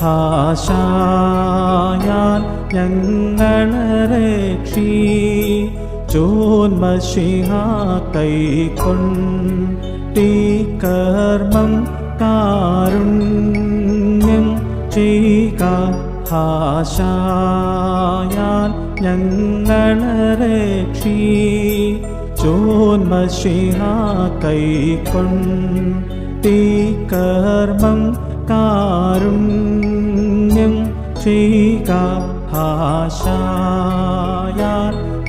ഹാശായാൽ ഞങ്ങളെ രക്ഷിച്ചോൻ മശിഹാ കൈക്കൊണ്ടീ കർമ്മം കാരുണ്യം ചെയ്യുക. ഹാശായാൽ ഞങ്ങളെ രക്ഷിച്ചോൻ മശിഹാ കൈക്കൊണ്ടീ കർമ്മം കാരുണ്യം ചെയ്യുക. ഹാശായാൽ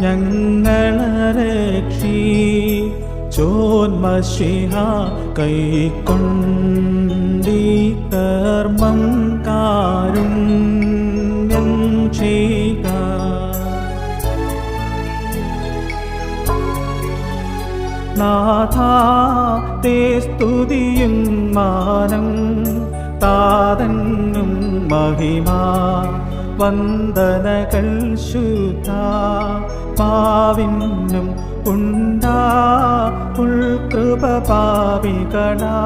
ഞങ്ങളെ രക്ഷിച്ചോൻ മശിഹാ കൈക്കൊണ്ടീ കർമ്മം കാരുണ്യം ചെയ്യുക. നാഥാ തേ സ്തുതിയും മാനം താതന്നും മഹിമാ വന്ദനകൾ ശുദ്ധ പാവിനും ഉണ്ടാ ഉൾകൃപ പാപികളാ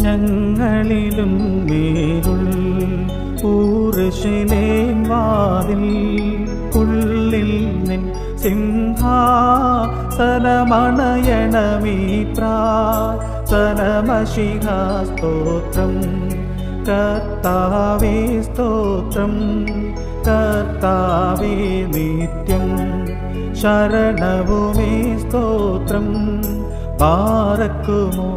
ഞങ്ങളിലും മേലുൾ ഊർശിലേം വാതിൽ ഉള്ളിൽ നിൻ സിംഹാസനമണയണമീ പ്രാർത്ഥനമശിഹാ സ്തോത്രം. കർത്താവേ സ്തോത്രം, കർത്താവേ നിത്യം ശരണവുമേ സ്തോത്രം. ബാരക്കുമോ